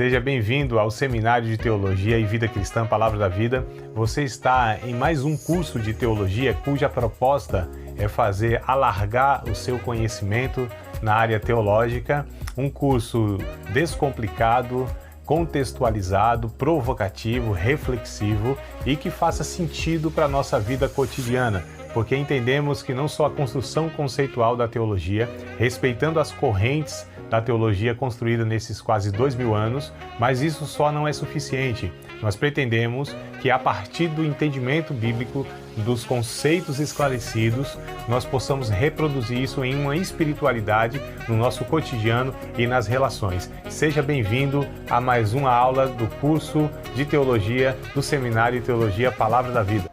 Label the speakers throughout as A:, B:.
A: Seja bem-vindo ao Seminário de Teologia e Vida Cristã Palavra da Vida. Você está em mais um curso de teologia cuja proposta é fazer alargar o seu conhecimento na área teológica, um curso descomplicado, contextualizado, provocativo, reflexivo e que faça sentido para a nossa vida cotidiana, porque entendemos que não só a construção conceitual da teologia, respeitando as correntes da teologia construída nesses quase 2000 anos, mas isso só não é suficiente. Nós pretendemos que a partir do entendimento bíblico, dos conceitos esclarecidos, nós possamos reproduzir isso em uma espiritualidade no nosso cotidiano e nas relações. Seja bem-vindo a mais uma aula do curso de teologia do Seminário de Teologia Palavra da Vida.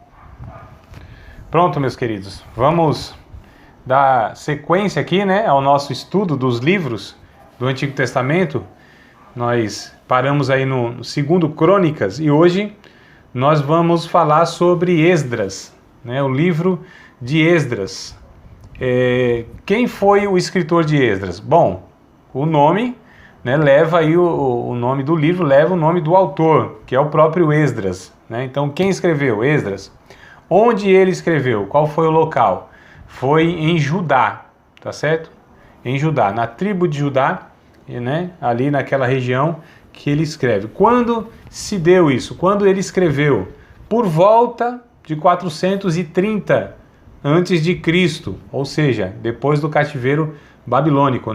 A: Pronto, meus queridos, vamos dar sequência aqui, ao nosso estudo dos livros do Antigo Testamento. Nós paramos aí no 2º Crônicas e hoje nós vamos falar sobre Esdras, o livro de Esdras. Quem foi o escritor de Esdras? Bom, o nome leva aí o nome do livro, leva o nome do autor, que é o próprio Esdras. Então, quem escreveu? Esdras. Onde ele escreveu? Qual foi o local? Foi em Judá, tá certo? Em Judá, na tribo de Judá, ali naquela região que ele escreve. Quando se deu isso? Quando ele escreveu? Por volta de 430 antes de Cristo, ou seja, depois do cativeiro babilônico,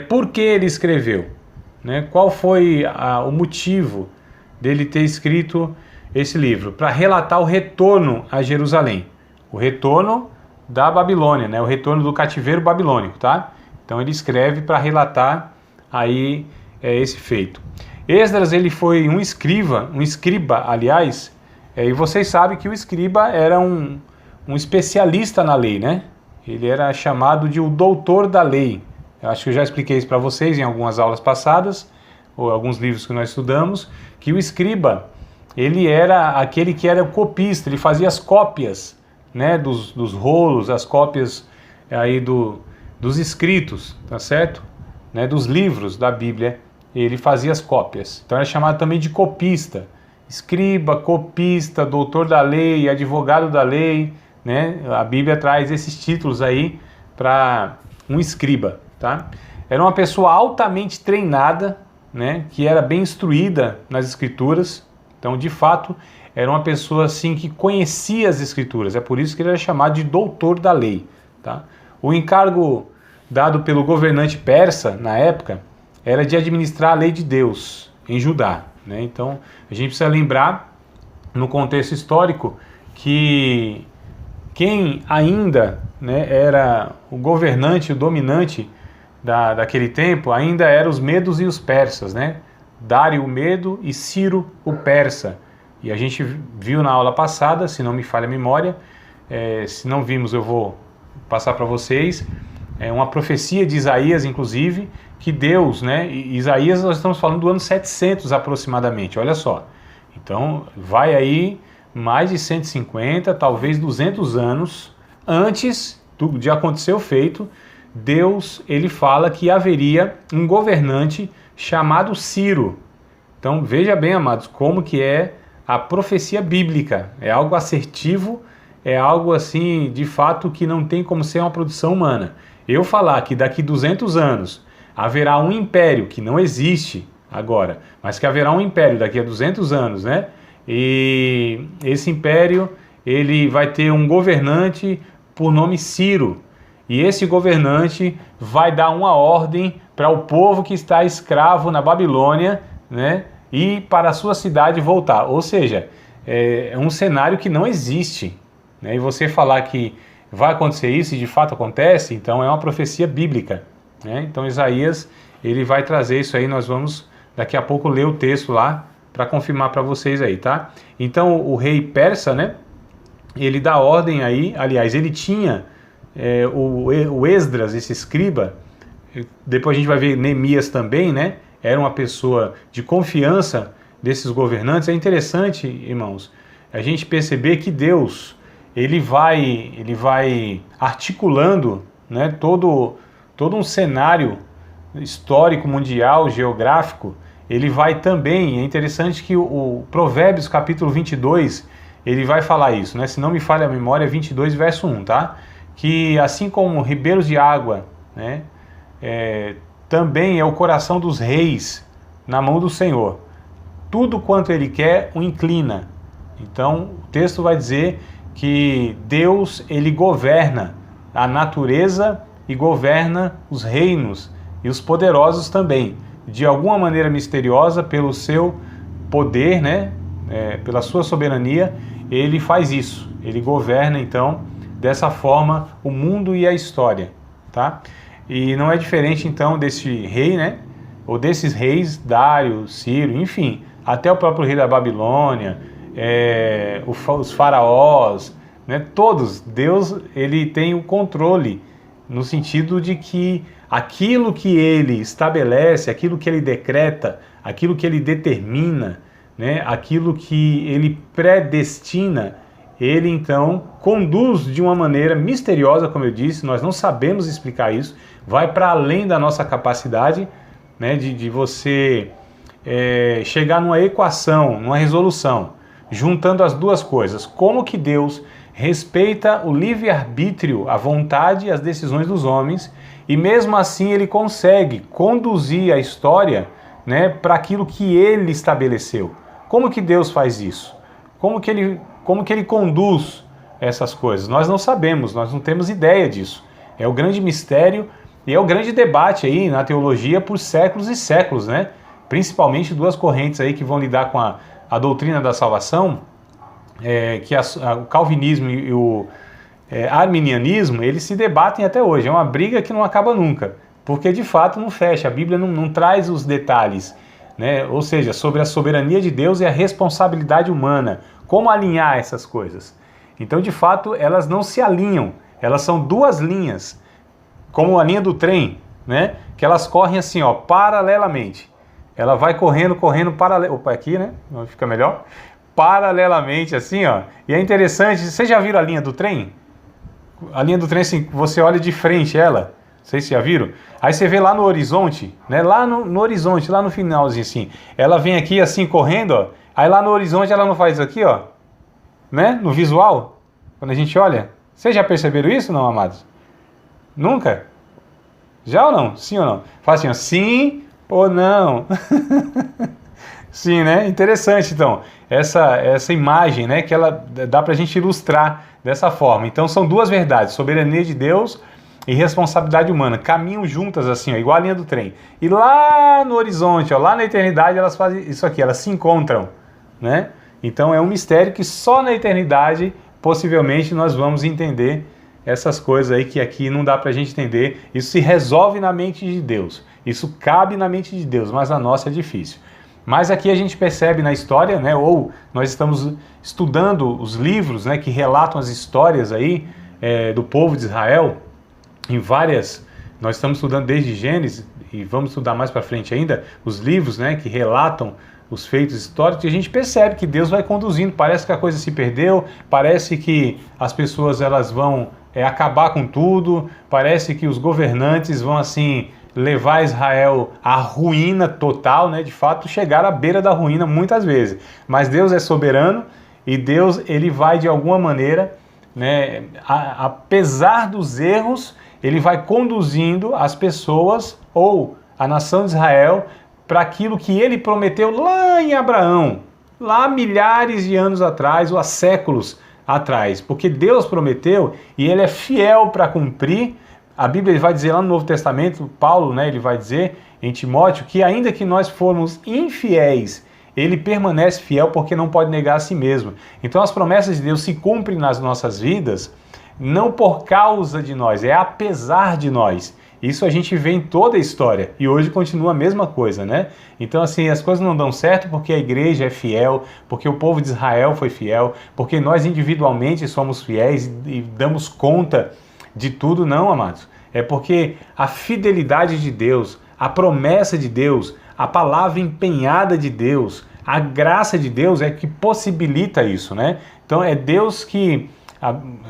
A: Por que ele escreveu? Qual foi o motivo dele ter escrito esse livro? Para relatar o retorno a Jerusalém, o retorno da Babilônia, o retorno do cativeiro babilônico, tá? Então ele escreve para relatar aí esse feito. Esdras, ele foi um escriba, aliás, e vocês sabem que o escriba era um especialista na lei, Ele era chamado de o doutor da lei. Eu acho que eu já expliquei isso para vocês em algumas aulas passadas, ou alguns livros que nós estudamos, que o escriba, ele era aquele que era copista, ele fazia as cópias, dos rolos, as cópias aí dos escritos, tá certo? Dos livros da Bíblia, ele fazia as cópias. Então era chamado também de copista. Escriba, copista, doutor da lei, advogado da lei, A Bíblia traz esses títulos aí para um escriba, tá? Era uma pessoa altamente treinada, que era bem instruída nas escrituras. Então, de fato, era uma pessoa assim que conhecia as escrituras. É por isso que ele era chamado de doutor da lei, tá? O encargo dado pelo governante persa, na época, era de administrar a lei de Deus em Judá. Então, a gente precisa lembrar, no contexto histórico, que quem ainda era o governante, o dominante daquele tempo, ainda eram os medos e os persas, Dário o Medo e Ciro o Persa. E a gente viu na aula passada, se não me falha a memória, se não vimos eu vou passar para vocês, uma profecia de Isaías, inclusive, que Deus, Isaías nós estamos falando do ano 700 aproximadamente, olha só. Então vai aí mais de 150, talvez 200 anos antes de acontecer o feito, Deus, ele fala que haveria um governante chamado Ciro. Então veja bem, amados, como que é a profecia bíblica. É algo assertivo, é algo assim, de fato, que não tem como ser uma produção humana. Eu falar que daqui 200 anos haverá um império que não existe agora, mas que haverá um império daqui a 200 anos, E esse império, ele vai ter um governante por nome Ciro. E esse governante vai dar uma ordem para o povo que está escravo na Babilônia, e para a sua cidade voltar. Ou seja, é um cenário que não existe. E você falar que vai acontecer isso e de fato acontece, então é uma profecia bíblica. Então Isaías, ele vai trazer isso aí, nós vamos daqui a pouco ler o texto lá para confirmar para vocês aí, tá? Então o rei persa, ele dá ordem aí, aliás, ele tinha o Esdras, esse escriba, depois a gente vai ver Neemias também, era uma pessoa de confiança desses governantes. É interessante, irmãos, a gente perceber que Deus, ele vai articulando, todo um cenário histórico, mundial, geográfico, ele vai também, é interessante que o Provérbios capítulo 22, ele vai falar isso, né? Se não me falha a memória, 22 verso 1, tá? Que assim como ribeiros de água, né? Também é o coração dos reis na mão do Senhor. Tudo quanto ele quer, o inclina. Então, o texto vai dizer que Deus, ele governa a natureza e governa os reinos e os poderosos também. De alguma maneira misteriosa, pelo seu poder, né? Pela sua soberania, ele faz isso. Ele governa, então, dessa forma, o mundo e a história, tá? E não é diferente, então, desse rei, né? Ou desses reis, Dário, Ciro, enfim, até o próprio rei da Babilônia, os faraós, né? Todos, Deus, ele tem o controle, no sentido de que aquilo que ele estabelece, aquilo que ele decreta, aquilo que ele determina, né? Aquilo que ele predestina, ele então conduz de uma maneira misteriosa, como eu disse, nós não sabemos explicar isso, vai para além da nossa capacidade, né, de você chegar numa equação, numa resolução, juntando as duas coisas. Como que Deus respeita o livre-arbítrio, a vontade e as decisões dos homens, e mesmo assim ele consegue conduzir a história, né, para aquilo que ele estabeleceu. Como que Deus faz isso? Como que ele conduz essas coisas? Nós não sabemos, nós não temos ideia disso. É o grande mistério e é o grande debate aí na teologia por séculos e séculos, né? Principalmente duas correntes aí que vão lidar com a doutrina da salvação, que o calvinismo e o arminianismo, eles se debatem até hoje. É uma briga que não acaba nunca, porque de fato não fecha, a Bíblia não traz os detalhes, né? Ou seja, sobre a soberania de Deus e a responsabilidade humana, como alinhar essas coisas. Então, de fato, elas não se alinham, elas são duas linhas, como a linha do trem, né? Que elas correm assim, ó, paralelamente. Ela vai correndo, paralelo. Opa, aqui, né? Fica melhor. Paralelamente, assim, ó. E é interessante, vocês já viram a linha do trem? A linha do trem, assim, você olha de frente ela. Vocês já viram? Aí você vê lá no horizonte, né? Lá no horizonte, lá no finalzinho, assim. Ela vem aqui, assim, correndo, ó. Aí lá no horizonte ela não faz isso aqui, ó. Né? No visual, quando a gente olha. Vocês já perceberam isso, não, amados? Nunca? Já ou não? Sim ou não? Fala assim, ó, sim ou não? Sim, né? Interessante, então, essa imagem, né, que ela dá pra gente ilustrar dessa forma. Então, são duas verdades, soberania de Deus e responsabilidade humana, caminham juntas assim, ó, igual a linha do trem. E lá no horizonte, ó, lá na eternidade, elas fazem isso aqui, elas se encontram, né? Então, é um mistério que só na eternidade, possivelmente, nós vamos entender essas coisas aí que aqui não dá pra gente entender. Isso se resolve na mente de Deus, isso cabe na mente de Deus, mas a nossa é difícil. Mas aqui a gente percebe na história, né, ou nós estamos estudando os livros, né, que relatam as histórias aí do povo de Israel, em várias, nós estamos estudando desde Gênesis, e vamos estudar mais para frente ainda, os livros, né, que relatam os feitos históricos, e a gente percebe que Deus vai conduzindo, parece que a coisa se perdeu, parece que as pessoas elas vão acabar com tudo, parece que os governantes vão assim levar Israel à ruína total, né? De fato, chegar à beira da ruína muitas vezes. Mas Deus é soberano e Deus ele vai de alguma maneira, né? Apesar dos erros, ele vai conduzindo as pessoas ou a nação de Israel para aquilo que ele prometeu lá em Abraão, lá milhares de anos atrás ou há séculos atrás, porque Deus prometeu e ele é fiel para cumprir. A Bíblia ele vai dizer lá no Novo Testamento, Paulo, né, ele vai dizer em Timóteo que ainda que nós formos infiéis, ele permanece fiel porque não pode negar a si mesmo. Então as promessas de Deus se cumprem nas nossas vidas, não por causa de nós, é apesar de nós. Isso a gente vê em toda a história e hoje continua a mesma coisa, né? Então assim, as coisas não dão certo porque a igreja é fiel, porque o povo de Israel foi fiel, porque nós individualmente somos fiéis e damos conta de tudo, não, amados. É porque a fidelidade de Deus, a promessa de Deus, a palavra empenhada de Deus, a graça de Deus é que possibilita isso, né? Então é Deus que,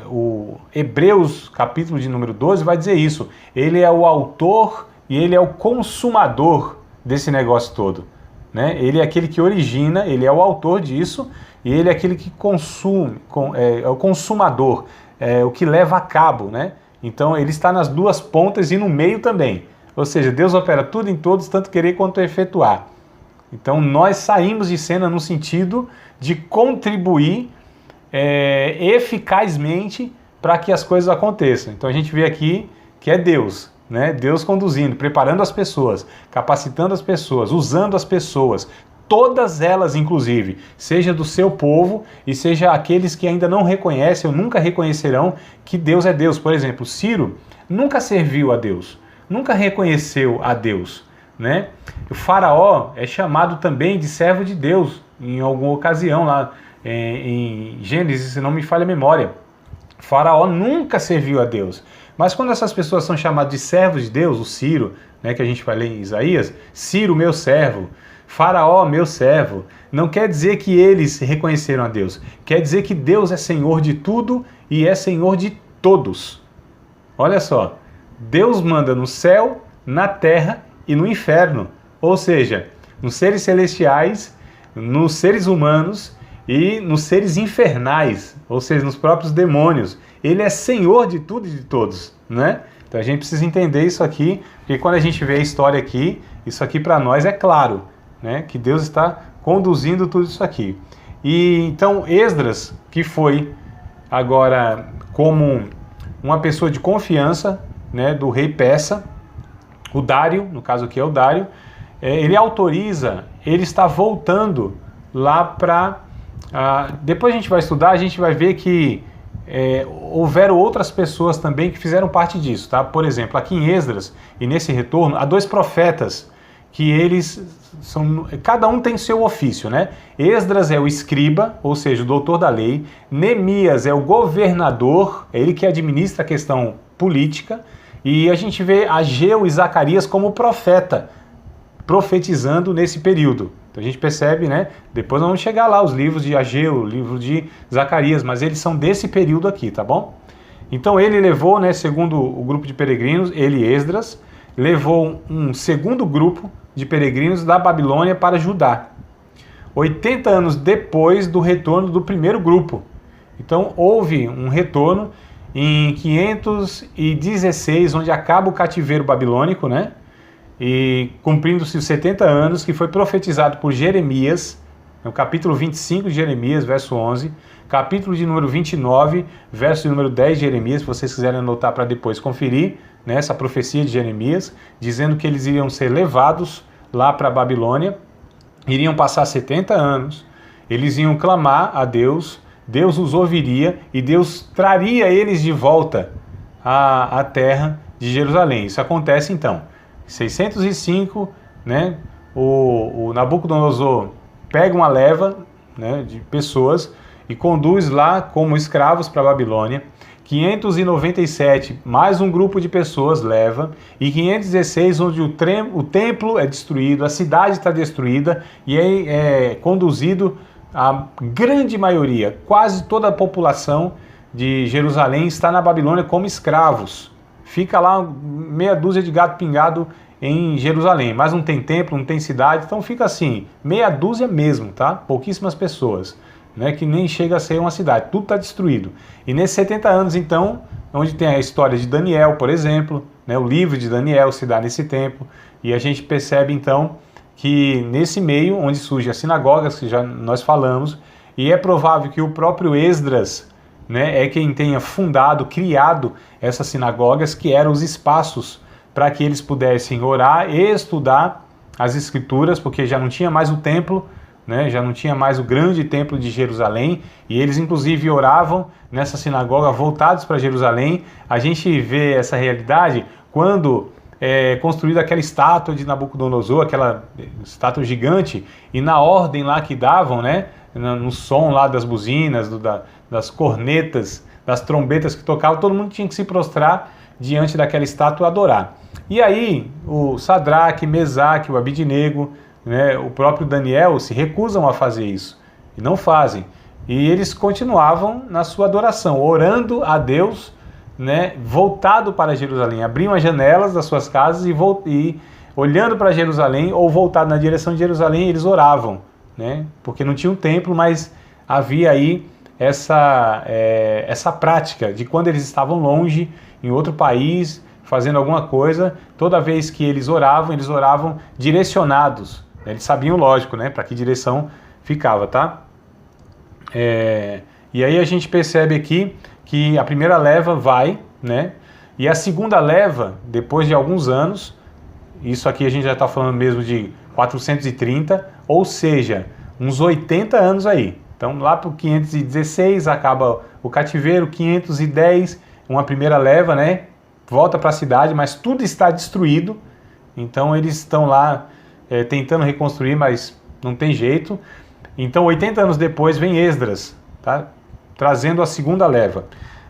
A: o Hebreus capítulo de número 12 vai dizer isso. Ele é o autor e ele é o consumador desse negócio todo. né? Ele é aquele que origina, ele é o autor disso, e ele é aquele que consome, é o consumador, é o que leva a cabo, né? Então ele está nas duas pontas e no meio também. Ou seja, Deus opera tudo em todos, tanto querer quanto efetuar. Então nós saímos de cena no sentido de contribuir eficazmente para que as coisas aconteçam. Então a gente vê aqui que é Deus, né? Deus conduzindo, preparando as pessoas, capacitando as pessoas, usando as pessoas, todas elas inclusive, seja do seu povo e seja aqueles que ainda não reconhecem ou nunca reconhecerão que Deus é Deus. Por exemplo, Ciro nunca serviu a Deus, nunca reconheceu a Deus, né? O faraó é chamado também de servo de Deus em alguma ocasião lá em Gênesis, se não me falha a memória. O faraó nunca serviu a Deus. Mas quando essas pessoas são chamadas de servos de Deus, o Ciro, né, que a gente vai ler em Isaías, Ciro, meu servo, Faraó, meu servo, não quer dizer que eles reconheceram a Deus, quer dizer que Deus é Senhor de tudo e é Senhor de todos. Olha só, Deus manda no céu, na terra e no inferno, ou seja, nos seres celestiais, nos seres humanos e nos seres infernais, ou seja, nos próprios demônios. Ele é Senhor de tudo e de todos, né? Então a gente precisa entender isso aqui, porque quando a gente vê a história aqui, isso aqui para nós é claro, né? Que Deus está conduzindo tudo isso aqui. E então Esdras, que foi agora como uma pessoa de confiança, né, do rei persa, o Dário, no caso aqui é o Dário, ele autoriza, ele está voltando lá para... depois a gente vai estudar, a gente vai ver que houveram outras pessoas também que fizeram parte disso, tá? Por exemplo, aqui em Esdras, e nesse retorno, há dois profetas que eles são... Cada um tem seu ofício, né? Esdras é o escriba, ou seja, o doutor da lei. Neemias é o governador, é ele que administra a questão política. E a gente vê Ageu e Zacarias como profeta, profetizando nesse período. Então a gente percebe, né? Depois nós vamos chegar lá, os livros de Ageu, o livro de Zacarias, mas eles são desse período aqui, tá bom? Então ele levou, né, segundo o grupo de peregrinos, ele, Esdras, levou um segundo grupo de peregrinos da Babilônia para Judá, 80 anos depois do retorno do primeiro grupo. Então houve um retorno em 516, onde acaba o cativeiro babilônico, né? E cumprindo-se os 70 anos, que foi profetizado por Jeremias, no capítulo 25 de Jeremias, verso 11, capítulo de número 29, verso de número 10 de Jeremias, se vocês quiserem anotar para depois conferir, né, essa profecia de Jeremias, dizendo que eles iriam ser levados lá para a Babilônia, iriam passar 70 anos, eles iam clamar a Deus, Deus os ouviria e Deus traria eles de volta à terra de Jerusalém. Isso acontece então. 605, né, o Nabucodonosor pega uma leva, né, de pessoas e conduz lá como escravos para a Babilônia. 597, mais um grupo de pessoas leva, e 516, onde o templo é destruído, a cidade está destruída, e é conduzido a grande maioria, quase toda a população de Jerusalém está na Babilônia como escravos. Fica lá meia dúzia de gato pingado em Jerusalém, mas não tem templo, não tem cidade, então fica assim, meia dúzia mesmo, tá? Pouquíssimas pessoas, né? Que nem chega a ser uma cidade, tudo está destruído. E nesses 70 anos, então, onde tem a história de Daniel, por exemplo, né? O livro de Daniel se dá nesse tempo, e a gente percebe, então, que nesse meio, onde surgem as sinagogas, que já nós falamos, e é provável que o próprio Esdras, né, é quem tenha fundado, criado essas sinagogas, que eram os espaços para que eles pudessem orar e estudar as Escrituras, porque já não tinha mais o templo, né, já não tinha mais o grande templo de Jerusalém, e eles inclusive oravam nessa sinagoga voltados para Jerusalém. A gente vê essa realidade quando construída aquela estátua de Nabucodonosor, aquela estátua gigante, e na ordem lá que davam, né, no som lá das buzinas, das cornetas, das trombetas que tocavam, todo mundo tinha que se prostrar diante daquela estátua e adorar. E aí o Sadraque, Mesaque, o Abidnego, né, o próprio Daniel se recusam a fazer isso, e não fazem. E eles continuavam na sua adoração, orando a Deus, né, voltado para Jerusalém. Abriam as janelas das suas casas e olhando para Jerusalém ou voltado na direção de Jerusalém, eles oravam, né? Porque não tinha um templo, mas havia aí essa prática de quando eles estavam longe, em outro país, fazendo alguma coisa, toda vez que eles oravam direcionados. Eles sabiam, lógico, né, para que direção ficava, tá? E aí a gente percebe aqui que a primeira leva vai, né? E a segunda leva, depois de alguns anos, isso aqui a gente já está falando mesmo de 430, ou seja, uns 80 anos aí. Então lá para o 516 acaba o cativeiro, 510, uma primeira leva, né? Volta para a cidade, mas tudo está destruído. Então eles estão lá tentando reconstruir, mas não tem jeito. Então 80 anos depois vem Esdras, tá? Trazendo a segunda leva.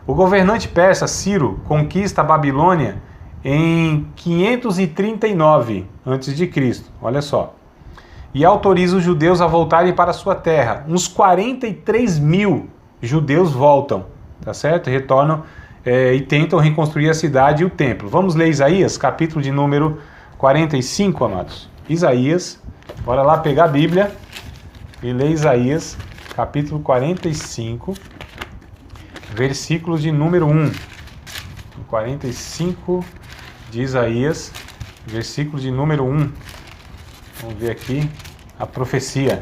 A: O governante persa Ciro conquista a Babilônia em 539 a.C., olha só. E autoriza os judeus a voltarem para a sua terra. Uns 43 mil judeus voltam, tá certo? Retornam e tentam reconstruir a cidade e o templo. Vamos ler Isaías, capítulo de número 45, amados. Isaías, bora lá pegar a Bíblia e ler Isaías, capítulo 45, versículos de número 1. 45 de Isaías, versículo de número 1. Vamos ver aqui a profecia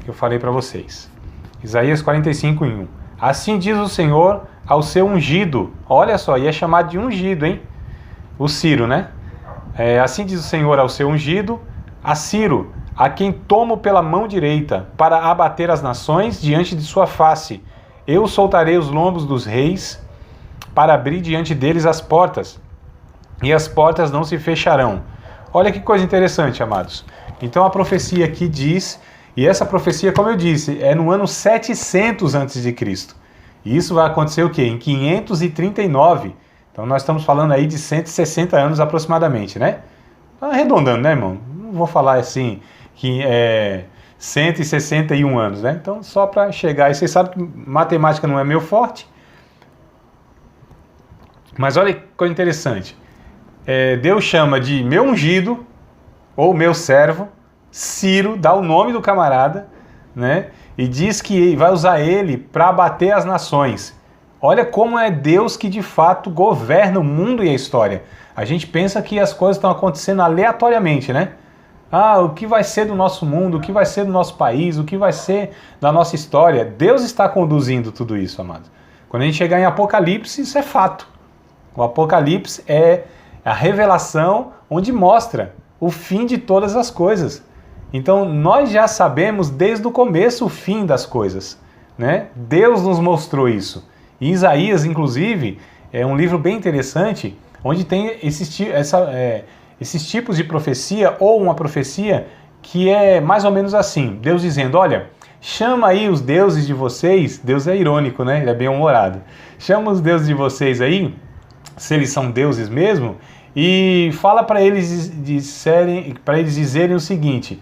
A: que eu falei para vocês. Isaías 45, 1. Assim diz o Senhor ao seu ungido. Olha só, e é chamado de ungido, hein? O Ciro, né? Assim diz o Senhor ao seu ungido, a Ciro, a quem tomo pela mão direita, para abater as nações diante de sua face. Eu soltarei os lombos dos reis, para abrir diante deles as portas, e as portas não se fecharão. Olha que coisa interessante, amados. Então a profecia aqui diz, e essa profecia, como eu disse, é no ano 700 a.C. E isso vai acontecer o quê? Em 539. Então nós estamos falando aí de 160 anos aproximadamente, né? Arredondando, né, irmão? Não vou falar assim que 161 anos, né? Então só para chegar aí, vocês sabem que matemática não é meu forte. Mas olha que coisa interessante. Deus chama de meu ungido, ou meu servo, Ciro, dá o nome do camarada, né? E diz que vai usar ele para abater as nações. Olha como é Deus que de fato governa o mundo e a história. A gente pensa que as coisas estão acontecendo aleatoriamente, né? O que vai ser do nosso mundo, o que vai ser do nosso país, o que vai ser da nossa história. Deus está conduzindo tudo isso, amados. Quando a gente chegar em Apocalipse, isso é fato. O Apocalipse é a revelação onde mostra o fim de todas as coisas. Então nós já sabemos desde o começo o fim das coisas, né? Deus nos mostrou isso. E Isaías, inclusive, é um livro bem interessante, onde tem esses tipos de profecia, ou uma profecia que é mais ou menos assim. Deus dizendo, olha, chama aí os deuses de vocês, Deus é irônico, né? Ele é bem humorado. Chama os deuses de vocês aí, se eles são deuses mesmo, e fala para eles dizerem o seguinte,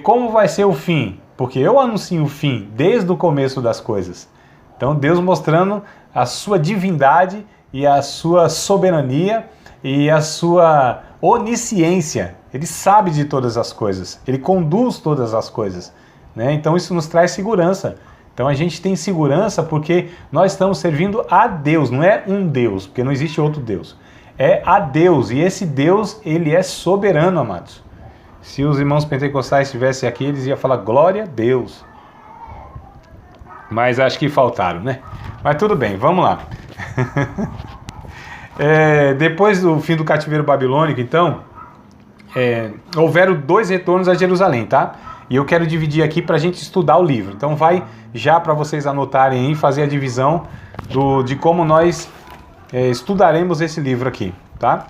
A: como vai ser o fim? Porque eu anuncio o fim desde o começo das coisas. Então Deus mostrando a sua divindade e a sua soberania e a sua onisciência. Ele sabe de todas as coisas, ele conduz todas as coisas, né? Então isso nos traz segurança. Então a gente tem segurança porque nós estamos servindo a Deus, não é um Deus, porque não existe outro Deus. É a Deus, e esse Deus, ele é soberano, amados. Se os irmãos pentecostais estivessem aqui, eles iam falar glória a Deus. Mas acho que faltaram, né? Mas tudo bem, vamos lá. Depois do fim do cativeiro babilônico, então, houveram 2 retornos a Jerusalém, tá? E eu quero dividir aqui para a gente estudar o livro. Então vai já para vocês anotarem aí, fazer a divisão de como nós estudaremos esse livro aqui, tá?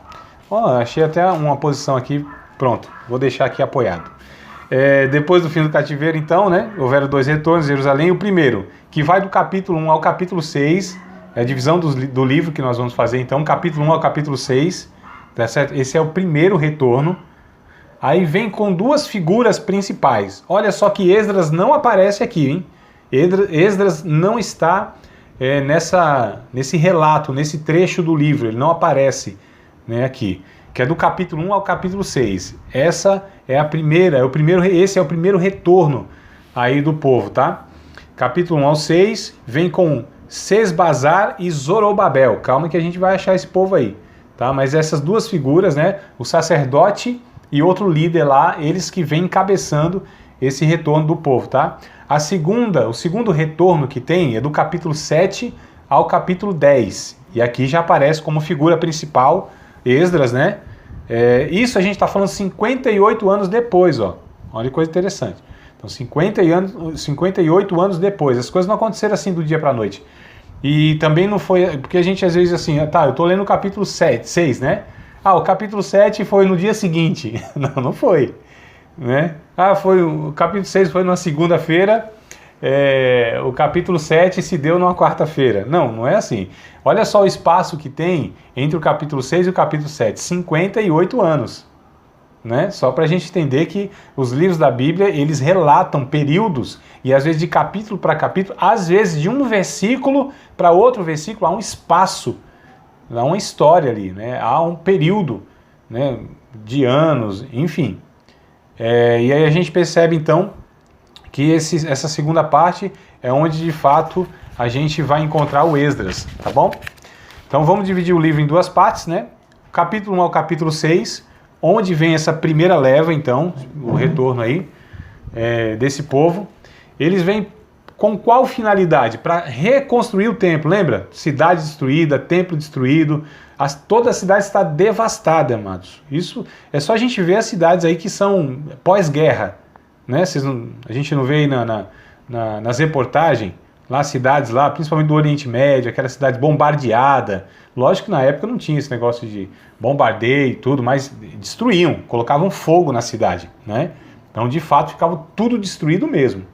A: Achei até uma posição aqui, pronto, vou deixar aqui apoiado. Depois do fim do cativeiro, então, né, houveram 2 retornos a Jerusalém. O primeiro, que vai do capítulo 1 ao capítulo 6, é a divisão do livro que nós vamos fazer, então, capítulo 1 ao capítulo 6, tá certo? Esse é o primeiro retorno. Aí vem com 2 figuras principais. Olha só que Esdras não aparece aqui, hein? Esdras não está nesse relato, nesse trecho do livro, ele não aparece, né, aqui. que é do capítulo 1 ao capítulo 6. Essa é esse é o primeiro retorno aí do povo, tá? Capítulo 1 ao 6 vem com Sesbazar e Zorobabel. Calma que a gente vai achar esse povo aí, tá? Mas essas duas figuras, né, o sacerdote e outro líder lá, eles que vêm encabeçando esse retorno do povo, tá? O segundo retorno que tem é do capítulo 7 ao capítulo 10. E aqui já aparece como figura principal Esdras, né? Isso a gente está falando 58 anos depois, ó. Olha que coisa interessante. Então, 58 anos depois. As coisas não aconteceram assim do dia para a noite. E também não foi... Porque a gente às vezes assim... Tá, eu tô lendo o capítulo 6, né? O capítulo 7 foi no dia seguinte. Não foi. Né? O capítulo 6 foi na segunda-feira. O capítulo 7 se deu numa quarta-feira. Não é assim. Olha só o espaço que tem entre o capítulo 6 e o capítulo 7. 58 anos. Né? Só para a gente entender que os livros da Bíblia, eles relatam períodos, e às vezes de capítulo para capítulo, às vezes de um versículo para outro versículo, há um espaço, há uma história ali, né? Há um período, né, de anos, enfim. E aí a gente percebe então que essa segunda parte é onde de fato a gente vai encontrar o Esdras, tá bom? Então vamos dividir o livro em duas partes, né? Capítulo 1 ao capítulo 6, onde vem essa primeira leva, então, o retorno aí desse povo. Eles vêm com qual finalidade? Para reconstruir o templo, lembra? Cidade destruída, templo destruído, toda a cidade está devastada, amados. Isso é só a gente ver as cidades aí que são pós-guerra, né? A gente não vê aí nas reportagens, lá cidades lá, principalmente do Oriente Médio, aquela cidade bombardeada. Lógico que na época não tinha esse negócio de bombardeio e tudo, mas destruíam, colocavam fogo na cidade, né? Então, de fato, ficava tudo destruído mesmo.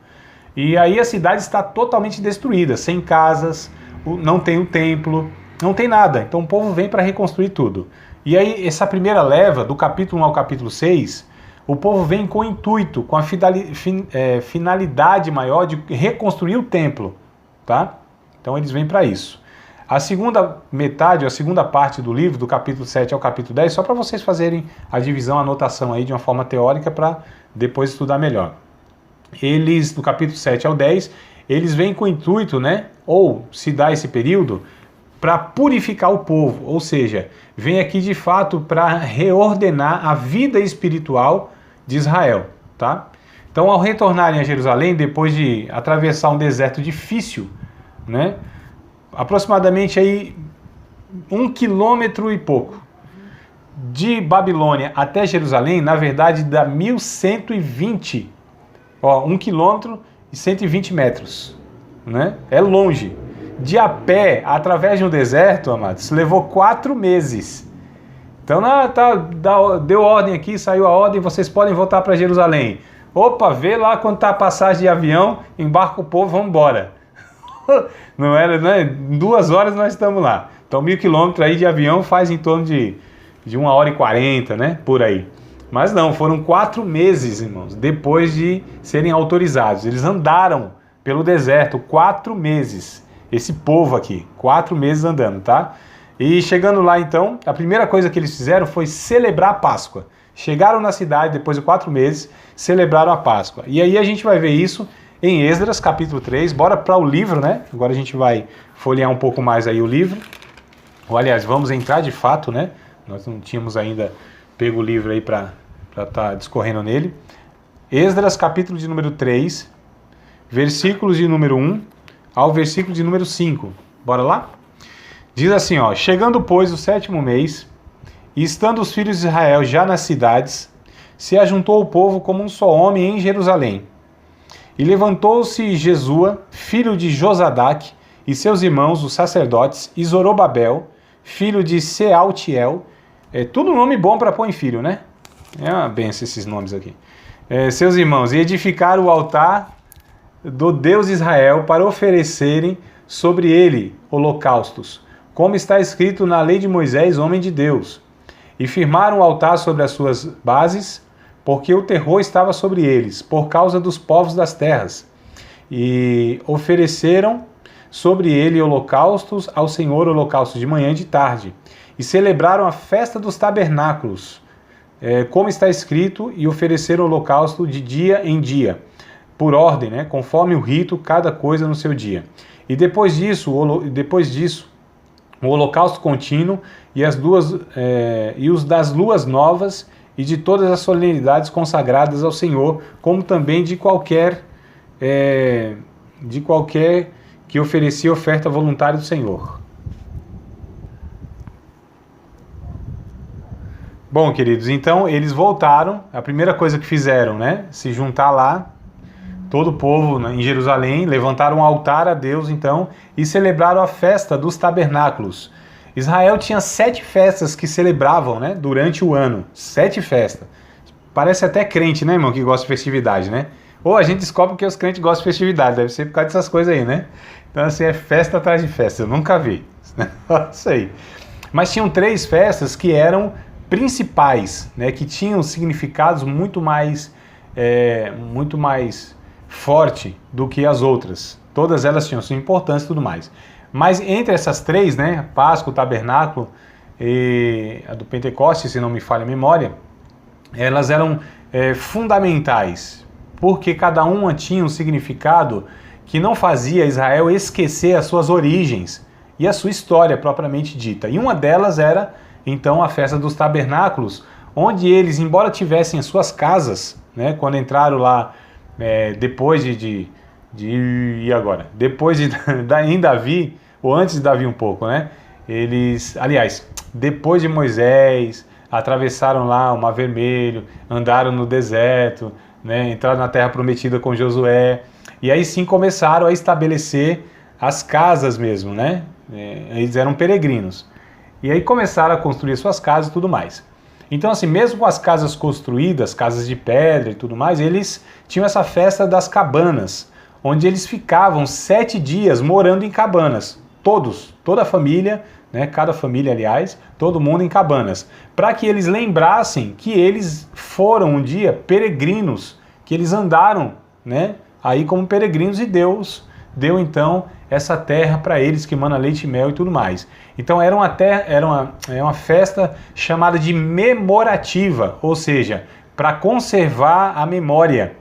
A: E aí a cidade está totalmente destruída, sem casas, não tem o templo, não tem nada. Então o povo vem para reconstruir tudo. E aí essa primeira leva, do capítulo 1 ao capítulo 6, o povo vem com o intuito, com a finalidade maior de reconstruir o templo, tá? Então eles vêm para isso. A segunda metade, a segunda parte do livro, do capítulo 7 ao capítulo 10, só para vocês fazerem a divisão, a anotação aí de uma forma teórica para depois estudar melhor. Eles, do capítulo 7 ao 10, eles vêm com o intuito, né, ou se dá esse período, para purificar o povo, ou seja, vem aqui de fato para reordenar a vida espiritual de Israel, tá? Então, ao retornarem a Jerusalém, depois de atravessar um deserto difícil, né, aproximadamente aí 1 quilômetro e pouco, de Babilônia até Jerusalém, na verdade dá 1.120, 1 quilômetro e 120 metros, né? É longe. De a pé, através de um deserto, amados, levou 4 meses. Então, deu ordem aqui, saiu a ordem, vocês podem voltar para Jerusalém. Opa, vê lá quando está a passagem de avião, embarca o povo, vamos embora. Não era, né? Em 2 horas nós estamos lá. Então 1.000 quilômetros aí de avião faz em torno de 1h40, né? Por aí. Mas não, foram 4 meses, irmãos, depois de serem autorizados. Eles andaram pelo deserto 4 meses. Esse povo aqui, 4 meses andando, tá? E chegando lá então, a primeira coisa que eles fizeram foi celebrar a Páscoa. Chegaram na cidade depois de 4 meses, celebraram a Páscoa. E aí a gente vai ver isso em Esdras, capítulo 3, bora para o livro, né? Agora a gente vai folhear um pouco mais aí o livro. Ou, aliás, vamos entrar de fato, né? Nós não tínhamos ainda pego o livro aí para estar discorrendo nele. Esdras, capítulo de número 3, versículos de número 1 ao versículo de número 5. Bora lá? Diz assim, ó: chegando, pois, o 7º mês, e estando os filhos de Israel já nas cidades, se ajuntou o povo como um só homem em Jerusalém. E levantou-se Jesua, filho de Josadaque, e seus irmãos, os sacerdotes, e Zorobabel, filho de Sealtiel. É tudo nome bom para pôr em filho, né? É uma benção esses nomes aqui. Seus irmãos, e edificaram o altar do Deus Israel para oferecerem sobre ele holocaustos, como está escrito na lei de Moisés, homem de Deus. E firmaram o altar sobre as suas bases, porque o terror estava sobre eles, por causa dos povos das terras. E ofereceram sobre ele holocaustos ao Senhor, holocaustos de manhã e de tarde. E celebraram a festa dos tabernáculos, como está escrito, e ofereceram holocausto de dia em dia, por ordem, né, conforme o rito, cada coisa no seu dia. E depois disso, o holocausto contínuo e os das luas novas e de todas as solenidades consagradas ao Senhor, como também de qualquer que oferecia oferta voluntária do Senhor. Bom, queridos, então eles voltaram, a primeira coisa que fizeram, né, se juntar lá, todo o povo em Jerusalém, levantaram um altar a Deus, então, e celebraram a festa dos tabernáculos. Israel tinha 7 festas que celebravam, né, durante o ano. 7 festas. Parece até crente, né, irmão, que gosta de festividade, né? Ou a gente descobre que os crentes gostam de festividade, deve ser por causa dessas coisas aí, né? Então, assim, é festa atrás de festa, eu nunca vi. Isso aí. Mas tinham 3 festas que eram principais, né, que tinham significados muito mais forte do que as outras. Todas elas tinham sua importância e tudo mais. Mas entre essas 3, né, Páscoa, o Tabernáculo e a do Pentecostes, se não me falha a memória, elas eram fundamentais, porque cada uma tinha um significado que não fazia Israel esquecer as suas origens e a sua história propriamente dita. E uma delas era, então, a festa dos tabernáculos, onde eles, embora tivessem as suas casas, né, quando entraram lá, depois depois em Davi, ou antes de Davi um pouco, né, depois de Moisés, atravessaram lá o Mar Vermelho, andaram no deserto, né, entraram na Terra Prometida com Josué, e aí sim começaram a estabelecer as casas mesmo, né, eles eram peregrinos. E aí começaram a construir suas casas e tudo mais. Então, assim, mesmo com as casas construídas, casas de pedra e tudo mais, eles tinham essa festa das cabanas, onde eles ficavam 7 dias morando em cabanas. Toda a família, né, cada família, aliás, todo mundo em cabanas. Para que eles lembrassem que eles foram um dia peregrinos, que eles andaram, né, aí como peregrinos, e Deus deu então essa terra para eles que mana leite e mel e tudo mais. Então era uma festa chamada de memorativa, ou seja, para conservar a memória.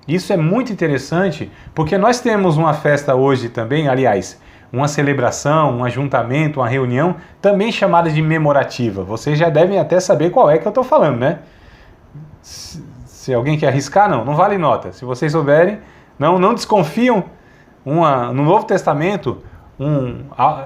A: Isso é muito interessante, porque nós temos uma festa hoje também, aliás, uma celebração, um ajuntamento, uma reunião, também chamada de memorativa. Vocês já devem até saber qual é que eu estou falando, né? Se alguém quer arriscar, não vale nota. Se vocês souberem, não desconfiam. No Novo Testamento,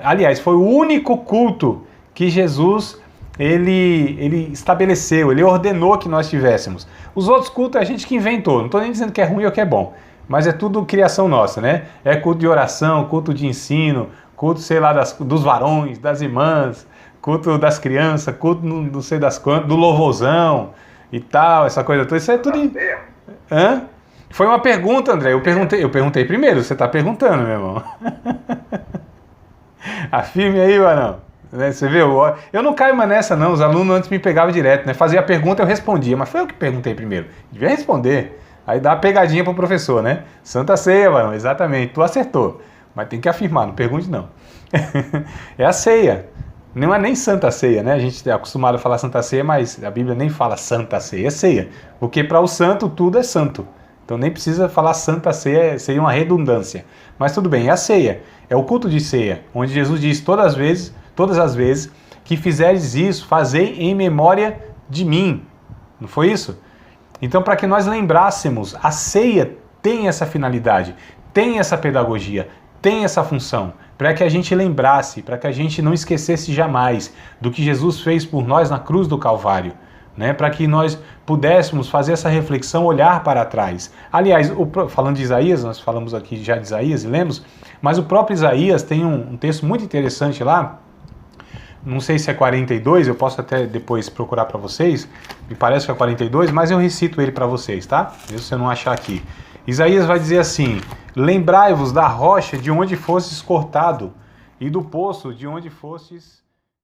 A: aliás, foi o único culto que Jesus ele estabeleceu, ele ordenou que nós tivéssemos. Os outros cultos é a gente que inventou, não estou nem dizendo que é ruim ou que é bom, mas é tudo criação nossa, né? É culto de oração, culto de ensino, culto, sei lá, dos varões, das irmãs, culto das crianças, culto não sei das quantas, do louvorzão e tal, essa coisa toda, isso é tudo... Hã? Foi uma pergunta, André. Eu perguntei primeiro, você está perguntando, meu irmão. Afirme aí, Varão. Você viu? Eu não caio mais nessa, não. Os alunos antes me pegavam direto, né? Fazia a pergunta, eu respondia, mas foi eu que perguntei primeiro. Devia responder. Aí dá uma pegadinha pro professor, né? Santa Ceia, Varão, exatamente. Tu acertou. Mas tem que afirmar, não pergunte não. É a ceia. Não é nem Santa Ceia, né? A gente é acostumado a falar Santa Ceia, mas a Bíblia nem fala Santa Ceia, é ceia. Porque para o santo tudo é santo. Então nem precisa falar Santa Ceia, seria uma redundância. Mas tudo bem, é a ceia. É o culto de ceia, onde Jesus diz todas as vezes que fizeres isso, fazei em memória de mim. Não foi isso? Então, para que nós lembrássemos, a ceia tem essa finalidade, tem essa pedagogia, tem essa função, para que a gente lembrasse, para que a gente não esquecesse jamais do que Jesus fez por nós na cruz do Calvário. Né, para que nós pudéssemos fazer essa reflexão, olhar para trás. Aliás, falando de Isaías, nós falamos aqui já de Isaías e lemos, mas o próprio Isaías tem um texto muito interessante lá, não sei se é 42, eu posso até depois procurar para vocês, me parece que é 42, mas eu recito ele para vocês, tá? Se você não achar aqui. Isaías vai dizer assim: lembrai-vos da rocha de onde fostes cortado, e do poço de onde fostes